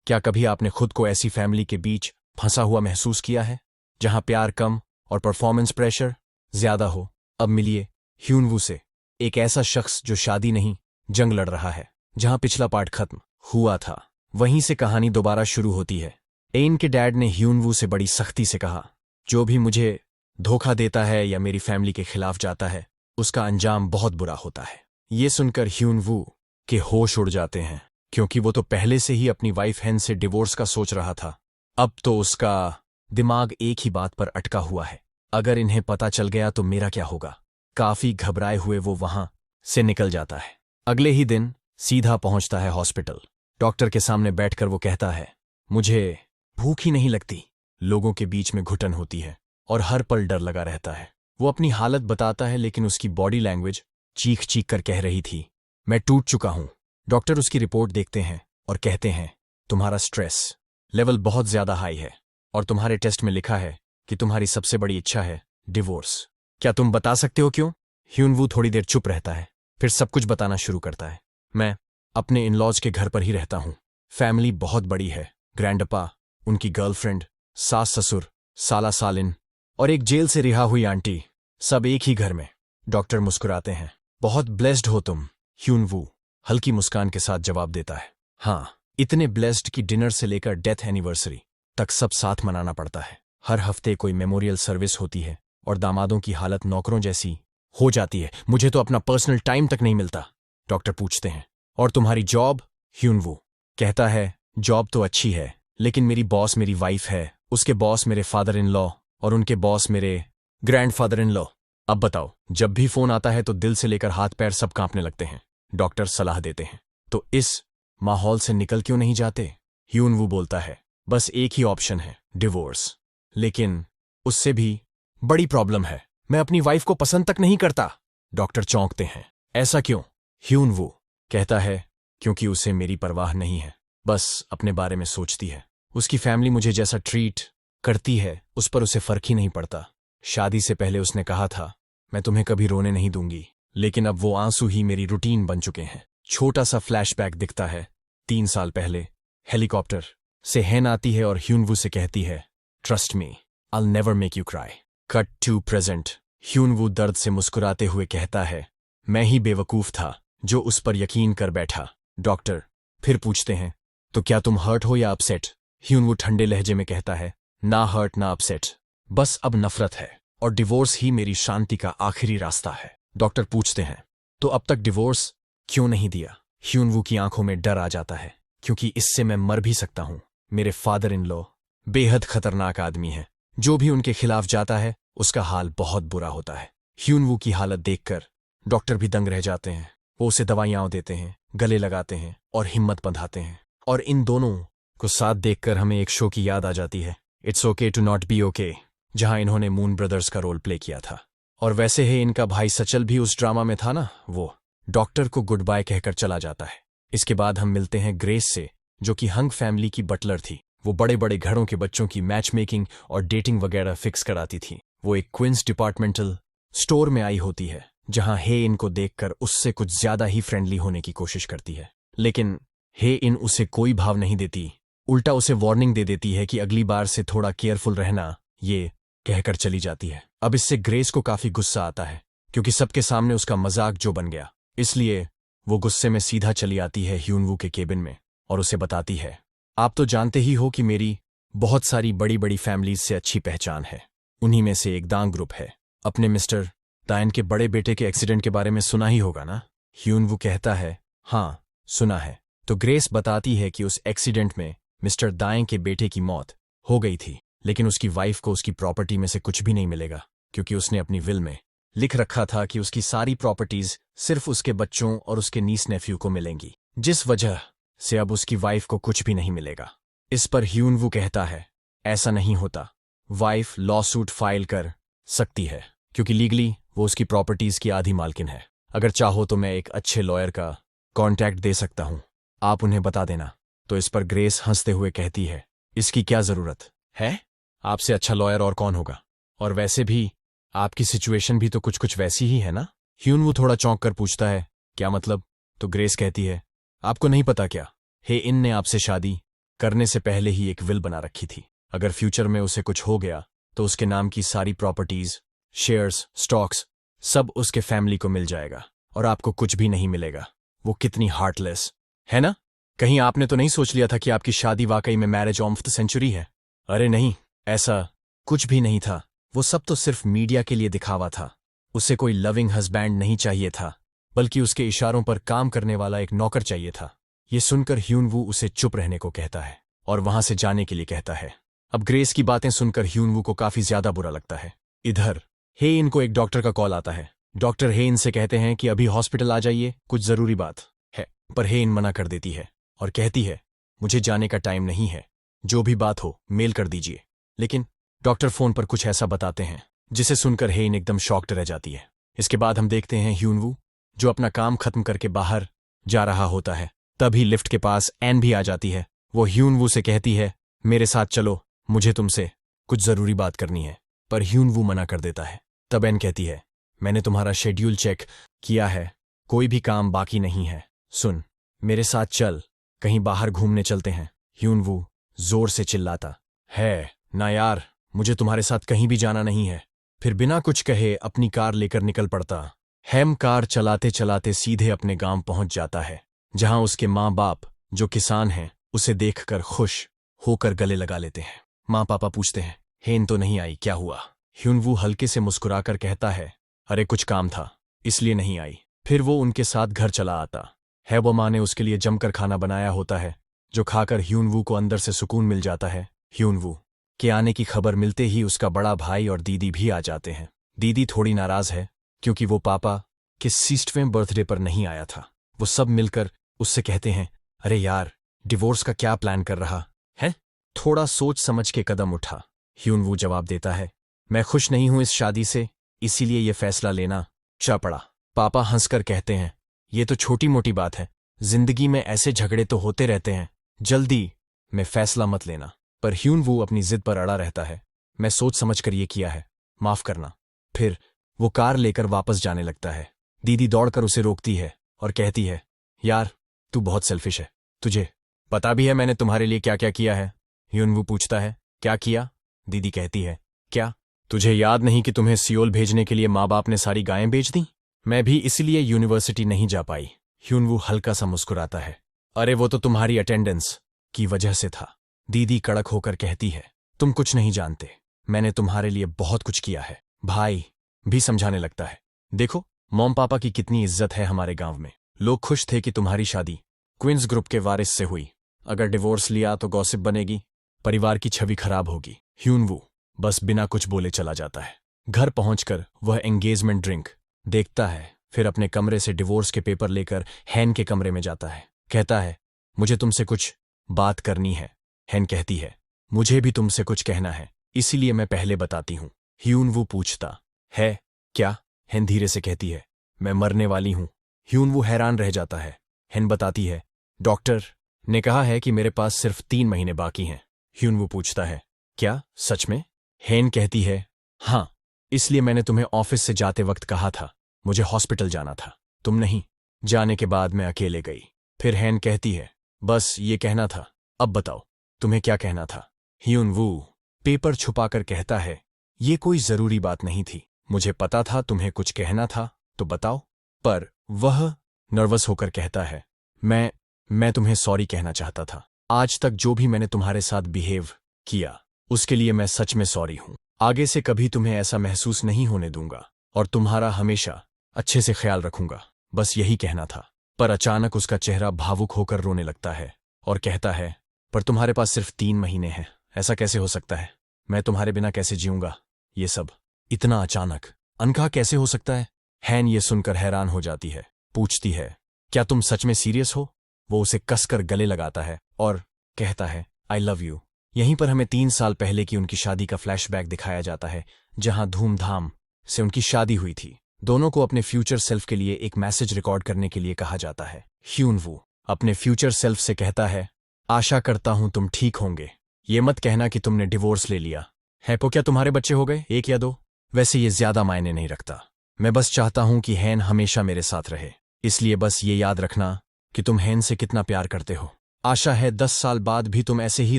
क्या कभी आपने खुद को ऐसी फैमिली के बीच फंसा हुआ महसूस किया है जहां प्यार कम और परफॉर्मेंस प्रेशर ज्यादा हो? अब मिलिए ह्यून-वू से, एक ऐसा शख्स जो शादी नहीं जंग लड़ रहा है। जहां पिछला पार्ट खत्म हुआ था वहीं से कहानी दोबारा शुरू होती है। एन के डैड ने ह्यून-वू से बड़ी सख्ती से कहा, जो भी मुझे धोखा देता है या मेरी फैमिली के खिलाफ जाता है उसका अंजाम बहुत बुरा होता है। ये सुनकर ह्यून-वू के होश उड़ जाते हैं, क्योंकि वो तो पहले से ही अपनी वाइफ हेन से डिवोर्स का सोच रहा था। अब तो उसका दिमाग एक ही बात पर अटका हुआ है, अगर इन्हें पता चल गया तो मेरा क्या होगा। काफी घबराए हुए वो वहां से निकल जाता है। अगले ही दिन सीधा पहुंचता है हॉस्पिटल। डॉक्टर के सामने बैठकर वो कहता है, मुझे भूख ही नहीं लगती। लोगों के बीच में घुटन होती है और हर पल डर लगा रहता है। वो अपनी हालत बताता है, लेकिन उसकी बॉडी लैंग्वेज चीख चीख कर कह रही थी, मैं टूट चुका हूं। डॉक्टर उसकी रिपोर्ट देखते हैं और कहते हैं, तुम्हारा स्ट्रेस लेवल बहुत ज्यादा हाई है और तुम्हारे टेस्ट में लिखा है कि तुम्हारी सबसे बड़ी इच्छा है डिवोर्स। क्या तुम बता सकते हो क्यों? ह्यून-वू थोड़ी देर चुप रहता है, फिर सब कुछ बताना शुरू करता है। मैं अपने इन-लॉज के घर पर ही रहता हूं। फैमिली बहुत बड़ी है, ग्रैंडपा, उनकी गर्लफ्रेंड, सास ससुर, साला सालिन और एक जेल से रिहा हुई आंटी, सब एक ही घर में। डॉक्टर मुस्कुराते हैं, बहुत ब्लेस्ड हो तुम। ह्यून-वू हल्की मुस्कान के साथ जवाब देता है, हाँ, इतने ब्लेस्ड कि डिनर से लेकर डेथ एनिवर्सरी तक सब साथ मनाना पड़ता है। हर हफ्ते कोई मेमोरियल सर्विस होती है और दामादों की हालत नौकरों जैसी हो जाती है। मुझे तो अपना पर्सनल टाइम तक नहीं मिलता। डॉक्टर पूछते हैं, और तुम्हारी जॉब? ह्यून-वू कहता है, जॉब तो अच्छी है, लेकिन मेरी बॉस मेरी वाइफ है, उसके बॉस मेरे फादर इन लॉ और उनके बॉस मेरे ग्रैंडफादर इन लॉ। अब बताओ, जब भी फोन आता है तो दिल से लेकर हाथ पैर सब कांपने लगते हैं। डॉक्टर सलाह देते हैं, तो इस माहौल से निकल क्यों नहीं जाते? ह्यून-वू बोलता है, बस एक ही ऑप्शन है, डिवोर्स। लेकिन उससे भी बड़ी प्रॉब्लम है, मैं अपनी वाइफ को पसंद तक नहीं करता। डॉक्टर चौंकते हैं, ऐसा क्यों? ह्यून-वू कहता है, क्योंकि उसे मेरी परवाह नहीं है, बस अपने बारे में सोचती है। उसकी फैमिली मुझे जैसा ट्रीट करती है उस पर उसे फर्क ही नहीं पड़ता। शादी से पहले उसने कहा था, मैं तुम्हें कभी रोने नहीं दूंगी, लेकिन अब वो आंसू ही मेरी रूटीन बन चुके हैं। छोटा सा फ्लैशबैक दिखता है। 3 साल पहले हेलीकॉप्टर से हेन आती है और ह्यून-वू से कहती है, trust me, I'll never make you cry। Cut to present. Hyun-woo दर्द से मुस्कुराते हुए कहता है, मैं ही बेवकूफ था जो उस पर यकीन कर बैठा। डॉक्टर फिर पूछते हैं, तो क्या तुम हर्ट हो या अपसेट? ह्यून-वू ठंडे लहजे में कहता है, ना हर्ट ना अपसेट, बस अब नफरत है और डिवोर्स ही मेरी शांति का आखिरी रास्ता है। डॉक्टर पूछते हैं, तो अब तक डिवोर्स क्यों नहीं दिया? ह्यून-वू की आंखों में डर आ जाता है, क्योंकि इससे मैं मर भी सकता हूं। मेरे फादर इन लॉ बेहद खतरनाक आदमी है, जो भी उनके खिलाफ जाता है उसका हाल बहुत बुरा होता है। ह्यून-वू की हालत देखकर डॉक्टर भी दंग रह जाते हैं। वो उसे दवाइयां देते हैं, गले लगाते हैं और हिम्मत बंधाते हैं। और इन दोनों को साथ देखकर हमें एक शो की याद आ जाती है, it's okay to not be okay, जहां इन्होंने मून ब्रदर्स का रोल प्ले किया था। और वैसे ही इनका भाई सचल भी उस ड्रामा में था ना। वो डॉक्टर को गुड बाय कहकर चला जाता है। इसके बाद हम मिलते हैं ग्रेस से, जो कि हंग फैमिली की बटलर थी। वो बड़े बड़े घरों के बच्चों की मैच मेकिंग और डेटिंग वगैरह फिक्स कराती थी। वो एक क्विंस डिपार्टमेंटल स्टोर में आई होती है, जहां हे इन को देखकर उससे कुछ ज्यादा ही फ्रेंडली होने की कोशिश करती है, लेकिन हे इन उसे कोई भाव नहीं देती। उल्टा उसे वार्निंग दे देती है कि अगली बार से थोड़ा केयरफुल रहना, ये कहकर चली जाती है। अब इससे ग्रेस को काफी गुस्सा आता है, क्योंकि सबके सामने उसका मजाक जो बन गया। इसलिए वो गुस्से में सीधा चली आती है ह्यून-वू के केबिन में और उसे बताती है, आप तो जानते ही हो कि मेरी बहुत सारी बड़ी बड़ी फैमिलीज से अच्छी पहचान है। उन्हीं में से एक दांग ग्रुप है। अपने मिस्टर दायन के बड़े बेटे के एक्सीडेंट के बारे में सुना ही होगा ना? ह्यून-वू कहता है, हाँ सुना है। तो ग्रेस बताती है कि उस एक्सीडेंट में मिस्टर दायन के बेटे की मौत हो गई थी, लेकिन उसकी वाइफ को उसकी प्रॉपर्टी में से कुछ भी नहीं मिलेगा, क्योंकि उसने अपनी विल में लिख रखा था कि उसकी सारी प्रॉपर्टीज सिर्फ उसके बच्चों और उसके नीस नेफ्यू को मिलेंगी, जिस वजह से अब उसकी वाइफ को कुछ भी नहीं मिलेगा। इस पर ह्यून-वू कहता है, ऐसा नहीं होता, वाइफ लॉसूट फाइल कर सकती है, क्योंकि लीगली वो उसकी प्रॉपर्टीज की आधी मालकिन है। अगर चाहो तो मैं एक अच्छे लॉयर का कॉन्टैक्ट दे सकता हूं, आप उन्हें बता देना। तो इस पर ग्रेस हंसते हुए कहती है, इसकी क्या जरूरत है? आपसे अच्छा लॉयर और कौन होगा? और वैसे भी आपकी सिचुएशन भी तो कुछ कुछ वैसी ही है ना? ह्यून-वू थोड़ा चौंक कर पूछता है, क्या मतलब? तो ग्रेस कहती है, आपको नहीं पता क्या, हे इन ने आपसे शादी करने से पहले ही एक विल बना रखी थी। अगर फ्यूचर में उसे कुछ हो गया तो उसके नाम की सारी प्रॉपर्टीज, शेयर्स, स्टॉक्स सब उसके फैमिली को मिल जाएगा और आपको कुछ भी नहीं मिलेगा। वो कितनी हार्टलेस है ना? कहीं आपने तो नहीं सोच लिया था कि आपकी शादी वाकई में मैरिज ऑफ द सेंचुरी है? अरे नहीं, ऐसा कुछ भी नहीं था। वो सब तो सिर्फ मीडिया के लिए दिखावा था। उसे कोई लविंग हस्बैंड नहीं चाहिए था, बल्कि उसके इशारों पर काम करने वाला एक नौकर चाहिए था। ये सुनकर ह्यूनवू उसे चुप रहने को कहता है और वहां से जाने के लिए कहता है। अब ग्रेस की बातें सुनकर ह्यूनवू को काफी ज्यादा बुरा लगता है। इधर हेइन को एक डॉक्टर का कॉल आता है। डॉक्टर हेइन से कहते हैं कि अभी हॉस्पिटल आ जाइए, कुछ जरूरी बात है। पर हेइन मना कर देती है और कहती है, मुझे जाने का टाइम नहीं है, जो भी बात हो मेल कर दीजिए। लेकिन डॉक्टर फोन पर कुछ ऐसा बताते हैं जिसे सुनकर हेइन एकदम शॉक्ड रह जाती है। इसके बाद हम देखते हैं ह्यूनवू जो अपना काम खत्म करके बाहर जा रहा होता है। तभी लिफ्ट के पास एन भी आ जाती है। वो ह्यूनवू से कहती है, मेरे साथ चलो, मुझे तुमसे कुछ जरूरी बात करनी है। पर ह्यूनवू मना कर देता है। तब एन कहती है, मैंने तुम्हारा शेड्यूल चेक किया है, कोई भी काम बाकी नहीं है। सुन, मेरे साथ चल, कहीं बाहर घूमने चलते हैं। ह्यूनवू जोर से चिल्लाता है, ना यार, मुझे तुम्हारे साथ कहीं भी जाना नहीं है। फिर बिना कुछ कहे अपनी कार लेकर निकल पड़ता। हेम कार चलाते चलाते सीधे अपने गांव पहुंच जाता है, जहां उसके माँ बाप जो किसान हैं उसे देखकर खुश होकर गले लगा लेते हैं। माँ पापा पूछते हैं, हेन तो नहीं आई, क्या हुआ? ह्यूनवू हल्के से मुस्कुराकर कहता है, अरे कुछ काम था इसलिए नहीं आई। फिर वो उनके साथ घर चला आता है। वो माँ ने उसके लिए जमकर खाना बनाया होता है, जो खाकर ह्यूनवू को अंदर से सुकून मिल जाता है। ह्यूनवू के आने की खबर मिलते ही उसका बड़ा भाई और दीदी भी आ जाते हैं। दीदी थोड़ी नाराज है क्योंकि वो पापा के 60वें बर्थडे पर नहीं आया था। वो सब मिलकर उससे कहते हैं, अरे यार, डिवोर्स का क्या प्लान कर रहा है? थोड़ा सोच समझ के कदम उठा। ह्यूनवू जवाब देता है, मैं खुश नहीं हूं इस शादी से, इसीलिए ये फैसला लेना चाह पड़ा। पापा हंसकर कहते हैं, ये तो छोटी मोटी बात है, जिंदगी में ऐसे झगड़े तो होते रहते हैं, जल्दी में फैसला मत लेना। पर ह्यूनवू अपनी जिद पर अड़ा रहता है, मैं सोच समझ कर ये किया है, माफ करना। फिर वो कार लेकर वापस जाने लगता है। दीदी दौड़कर उसे रोकती है और कहती है, यार, तू बहुत सेल्फिश है, तुझे पता भी है मैंने तुम्हारे लिए क्या क्या किया है? ह्यूनवू पूछता है, क्या किया? दीदी कहती है, क्या तुझे याद नहीं कि तुम्हें सियोल भेजने के लिए माँ बाप ने सारी गायें बेच दी? मैं भी इसीलिए यूनिवर्सिटी नहीं जा पाई। ह्यूनवू हल्का सा मुस्कुराता है, अरे वो तो तुम्हारी अटेंडेंस की वजह से था। दीदी कड़क होकर कहती है, तुम कुछ नहीं जानते, मैंने तुम्हारे लिए बहुत कुछ किया है। भाई भी समझाने लगता है, देखो मॉम पापा की कितनी इज्जत है हमारे गांव में, लोग खुश थे कि तुम्हारी शादी क्वींस ग्रुप के वारिस से हुई। अगर डिवोर्स लिया तो गॉसिप बनेगी, परिवार की छवि खराब होगी। ह्यूनवू बस बिना कुछ बोले चला जाता है। घर पहुंचकर वह एंगेजमेंट ड्रिंक देखता है, फिर अपने कमरे से डिवोर्स के पेपर लेकर हैन के कमरे में जाता है। कहता है, मुझे तुमसे कुछ बात करनी है। हैन कहती है, मुझे भी तुमसे कुछ कहना है, इसीलिए मैं पहले बताती हूं। ह्यूनवू पूछता है, क्या? हैन धीरे से कहती है, मैं मरने वाली हूं। ह्यूनवू हैरान रह जाता है। हैन बताती है, डॉक्टर ने कहा है कि मेरे पास सिर्फ 3 महीने बाकी हैं। ह्यूनवू पूछता है, क्या सच में? हैन कहती है, हाँ, इसलिए मैंने तुम्हें ऑफिस से जाते वक्त कहा था, मुझे हॉस्पिटल जाना था, तुम नहीं। जाने के बाद मैं अकेले गई। फिर हैन कहती है, बस ये कहना था, अब बताओ तुम्हें क्या कहना था? ह्यूनवू पेपर छुपाकर कहता है, ये कोई जरूरी बात नहीं थी, मुझे पता था तुम्हें कुछ कहना था, तो बताओ। पर वह नर्वस होकर कहता है, मैं तुम्हें सॉरी कहना चाहता था। आज तक जो भी मैंने तुम्हारे साथ बिहेव किया उसके लिए मैं सच में सॉरी हूं। आगे से कभी तुम्हें ऐसा महसूस नहीं होने दूंगा और तुम्हारा हमेशा अच्छे से ख्याल रखूंगा, बस यही कहना था। पर अचानक उसका चेहरा भावुक होकर रोने लगता है और कहता है, पर तुम्हारे पास सिर्फ 3 महीने हैं, ऐसा कैसे हो सकता है? मैं तुम्हारे बिना कैसे जीऊंगा? ये सब इतना अचानक, अनकहा कैसे हो सकता है? हैन ये सुनकर हैरान हो जाती है, पूछती है, क्या तुम सच में सीरियस हो? वो उसे कसकर गले लगाता है और कहता है, आई लव यू। यहीं पर हमें 3 साल पहले की उनकी शादी का फ्लैशबैक दिखाया जाता है, जहां धूमधाम से उनकी शादी हुई थी। दोनों को अपने फ्यूचर सेल्फ के लिए एक मैसेज रिकॉर्ड करने के लिए कहा जाता है। ह्यूनवू अपने फ्यूचर सेल्फ से कहता है, आशा करता हूं तुम ठीक होंगे। ये मत कहना कि तुमने डिवोर्स ले लिया है, तो क्या तुम्हारे बच्चे हो गए, 1 या 2? वैसे ये ज्यादा मायने नहीं रखता, मैं बस चाहता हूं कि हैन हमेशा मेरे साथ रहे, इसलिए बस ये याद रखना कि तुम हैन से कितना प्यार करते हो। आशा है 10 साल बाद भी तुम ऐसे ही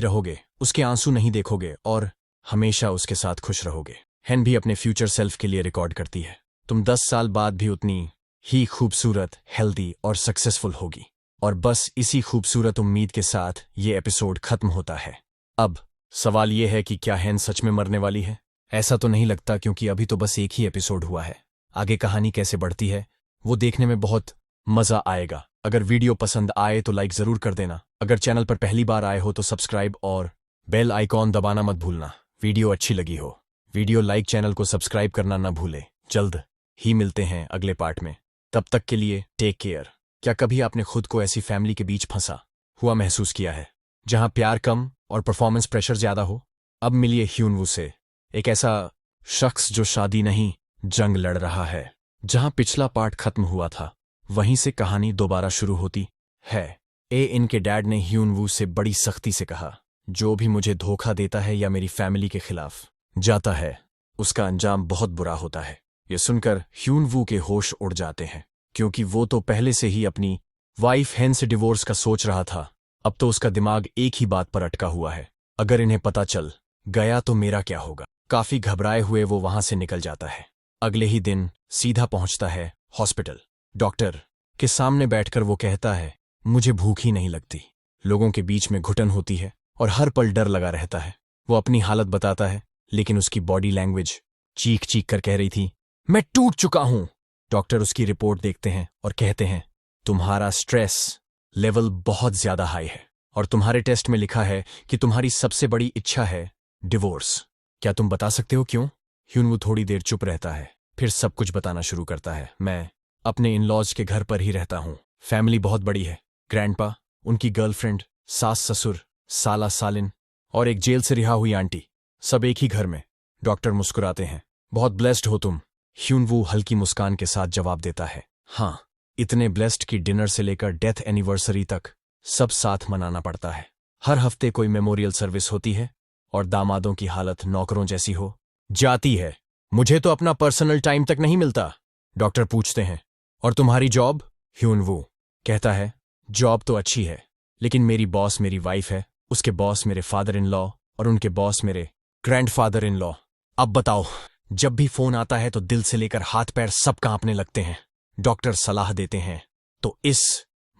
रहोगे, उसके आंसू नहीं देखोगे और हमेशा उसके साथ खुश रहोगे। हेन भी अपने फ्यूचर सेल्फ के लिए रिकॉर्ड करती है, तुम 10 साल बाद भी उतनी ही खूबसूरत, हेल्दी और सक्सेसफुल होगी। और बस इसी खूबसूरत उम्मीद के साथ ये एपिसोड खत्म होता है। अब सवाल ये है कि क्या हेन सच में मरने वाली है? ऐसा तो नहीं लगता, क्योंकि अभी तो बस एक ही एपिसोड हुआ है। आगे कहानी कैसे बढ़ती है वो देखने में बहुत मजा आएगा। अगर वीडियो पसंद आए तो लाइक जरूर कर देना। अगर चैनल पर पहली बार आए हो तो सब्सक्राइब और बेल आइकॉन दबाना मत भूलना। वीडियो अच्छी लगी हो वीडियो लाइक, चैनल को सब्सक्राइब करना ना भूले। जल्द ही मिलते हैं अगले पार्ट में, तब तक के लिए टेक केयर। क्या कभी आपने खुद को ऐसी फैमिली के बीच फंसा हुआ महसूस किया है जहां प्यार कम और परफॉर्मेंस प्रेशर ज्यादा हो? अब मिलिए ह्यून वू से, एक ऐसा शख्स जो शादी नहीं जंग लड़ रहा है। जहां पिछला पार्ट खत्म हुआ था वहीं से कहानी दोबारा शुरू होती है। इनके डैड ने ह्यून वू से बड़ी सख्ती से कहा, जो भी मुझे धोखा देता है या मेरी फैमिली के खिलाफ जाता है उसका अंजाम बहुत बुरा होता है। ये सुनकर ह्यून वू के होश उड़ जाते हैं, क्योंकि वो तो पहले से ही अपनी वाइफ हेन से डिवोर्स का सोच रहा था। अब तो उसका दिमाग एक ही बात पर अटका हुआ है, अगर इन्हें पता चल गया तो मेरा क्या होगा। काफी घबराए हुए वो वहां से निकल जाता है। अगले ही दिन सीधा पहुंचता है हॉस्पिटल। डॉक्टर के सामने बैठकर वो कहता है, मुझे भूख ही नहीं लगती। लोगों के बीच में घुटन होती है और हर पल डर लगा रहता है। वो अपनी हालत बताता है, लेकिन उसकी बॉडी लैंग्वेज चीख चीख कर कह रही थी, मैं टूट चुका हूं। डॉक्टर उसकी रिपोर्ट देखते हैं और कहते हैं, तुम्हारा स्ट्रेस लेवल बहुत ज्यादा हाई है और तुम्हारे टेस्ट में लिखा है कि तुम्हारी सबसे बड़ी इच्छा है डिवोर्स। क्या तुम बता सकते हो क्यों? ह्यून वू थोड़ी देर चुप रहता है, फिर सब कुछ बताना शुरू करता है। मैं अपने इन लॉज के घर पर ही रहता हूं। फैमिली बहुत बड़ी है, ग्रैंडपा, उनकी गर्लफ्रेंड, सास ससुर, साला सालिन और एक जेल से रिहा हुई आंटी, सब एक ही घर में। डॉक्टर मुस्कुराते हैं, बहुत ब्लेस्ड हो तुम। ह्यून वू हल्की मुस्कान के साथ जवाब देता है, हाँ, इतने ब्लेस्ड कि डिनर से लेकर डेथ एनिवर्सरी तक सब साथ मनाना पड़ता है। हर हफ्ते कोई मेमोरियल सर्विस होती है और दामादों की हालत नौकरों जैसी हो जाती है। मुझे तो अपना पर्सनल टाइम तक नहीं मिलता। डॉक्टर पूछते हैं, और तुम्हारी जॉब? ह्यून वू कहता है, जॉब तो अच्छी है, लेकिन मेरी बॉस मेरी वाइफ है, उसके बॉस मेरे फादर इन लॉ और उनके बॉस मेरे ग्रैंडफादर इन लॉ। अब बताओ, जब भी फोन आता है तो दिल से लेकर हाथ पैर सब कांपने लगते हैं। डॉक्टर सलाह देते हैं, तो इस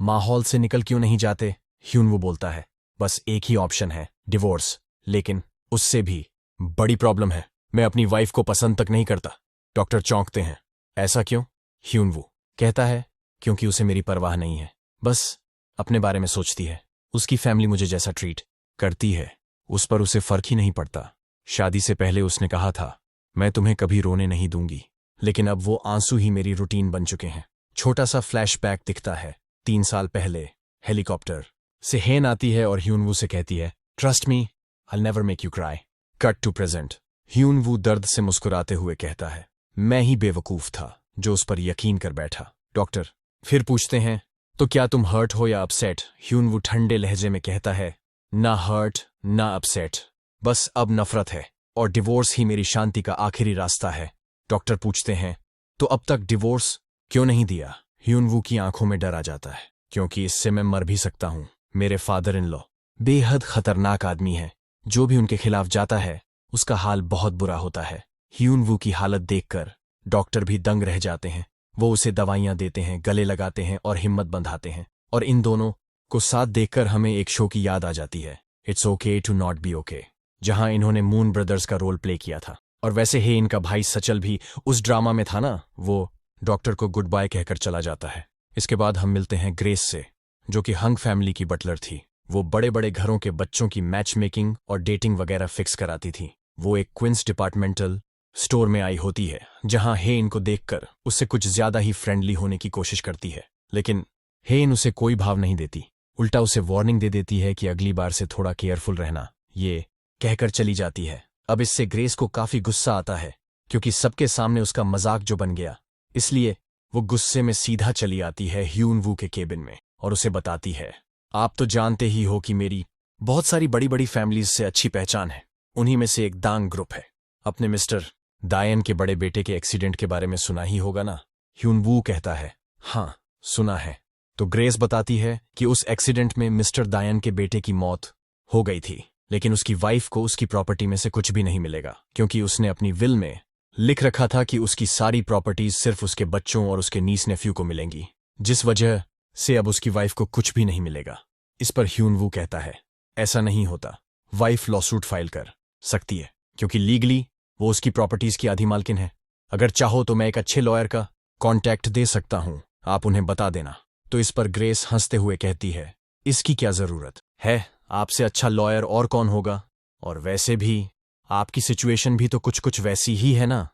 माहौल से निकल क्यों नहीं जाते? ह्यून वू बोलता है, बस एक ही ऑप्शन है, डिवोर्स। लेकिन उससे भी बड़ी प्रॉब्लम है, मैं अपनी वाइफ को पसंद तक नहीं करता। डॉक्टर चौंकते हैं, ऐसा क्यों? ह्यून वू कहता है, क्योंकि उसे मेरी परवाह नहीं है, बस अपने बारे में सोचती है। उसकी फैमिली मुझे जैसा ट्रीट करती है उस पर उसे फर्क ही नहीं पड़ता। शादी से पहले उसने कहा था, मैं तुम्हें कभी रोने नहीं दूंगी, लेकिन अब वो आंसू ही मेरी रूटीन बन चुके हैं। छोटा सा फ्लैशबैक दिखता है। 3 साल पहले हेलीकॉप्टर से हेन आती है और ह्यून वू से कहती है, trust me, I never make you cry. Cut to present. Hyun Woo दर्द से मुस्कुराते हुए कहता है, मैं ही बेवकूफ था जो उस पर यकीन कर बैठा। डॉक्टर फिर पूछते हैं, तो क्या तुम हर्ट हो या अपसेट? ह्यून वू ठंडे लहजे में कहता है, ना हर्ट ना अपसेट, बस अब नफरत है और डिवोर्स ही मेरी शांति का आखिरी रास्ता है। डॉक्टर पूछते हैं, तो अब तक डिवोर्स क्यों नहीं दिया? ह्यून वू की आंखों में डर आ जाता है, क्योंकि इससे मैं मर भी सकता हूं। मेरे फादर इन लॉ बेहद खतरनाक आदमी है, जो भी उनके खिलाफ जाता है उसका हाल बहुत बुरा होता है। ह्यून वू की हालत देखकर डॉक्टर भी दंग रह जाते हैं। वो उसे दवाइयां देते हैं, गले लगाते हैं और हिम्मत बंधाते हैं। और इन दोनों को साथ देखकर हमें एक शो की याद आ जाती है, it's okay to not be okay, जहां इन्होंने मून ब्रदर्स का रोल प्ले किया था। और वैसे ही इनका भाई सचल भी उस ड्रामा में था ना। वो डॉक्टर को गुड बाय कहकर चला जाता है। इसके बाद हम मिलते हैं ग्रेस से, जो कि हंग फैमिली की बटलर थी। वो बड़े बड़े घरों के बच्चों की मैच मेकिंग और डेटिंग वगैरह फिक्स कराती थी। वो एक क्विंस डिपार्टमेंटल स्टोर में आई होती है, जहां हेन को देखकर उससे कुछ ज्यादा ही फ्रेंडली होने की कोशिश करती है, लेकिन हेन उसे कोई भाव नहीं देती। उल्टा उसे वार्निंग दे देती है कि अगली बार से थोड़ा केयरफुल रहना, ये कहकर चली जाती है। अब इससे ग्रेस को काफी गुस्सा आता है, क्योंकि सबके सामने उसका मजाक जो बन गया। इसलिए वो गुस्से में सीधा चली आती है ह्यून वू के केबिन में और उसे बताती है, आप तो जानते ही हो कि मेरी बहुत सारी बड़ी बड़ी फैमिलीज से अच्छी पहचान है। उन्हीं में से एक दांग ग्रुप है। अपने मिस्टर दायन के बड़े बेटे के एक्सीडेंट के बारे में सुना ही होगा ना? ह्यून वू कहता है, हाँ सुना है, तो ग्रेस बताती है कि उस एक्सीडेंट में मिस्टर दायन के बेटे की मौत हो गई थी, लेकिन उसकी वाइफ को उसकी प्रॉपर्टी में से कुछ भी नहीं मिलेगा, क्योंकि उसने अपनी विल में लिख रखा था कि उसकी सारी प्रॉपर्टीज सिर्फ उसके बच्चों और उसके नीस नेफ्यू को मिलेंगी, जिस वजह से अब उसकी वाइफ को कुछ भी नहीं मिलेगा। इस पर ह्यून-वू कहता है, ऐसा नहीं होता। वाइफ लॉसूट फाइल कर सकती है, क्योंकि लीगली वो उसकी प्रॉपर्टीज की आधी मालकिन है। अगर चाहो तो मैं एक अच्छे लॉयर का कॉन्टैक्ट दे सकता हूं, आप उन्हें बता देना। तो इस पर ग्रेस हंसते हुए कहती है, इसकी क्या जरूरत है, आपसे अच्छा लॉयर और कौन होगा, और वैसे भी आपकी सिचुएशन भी तो कुछ कुछ वैसी ही है ना।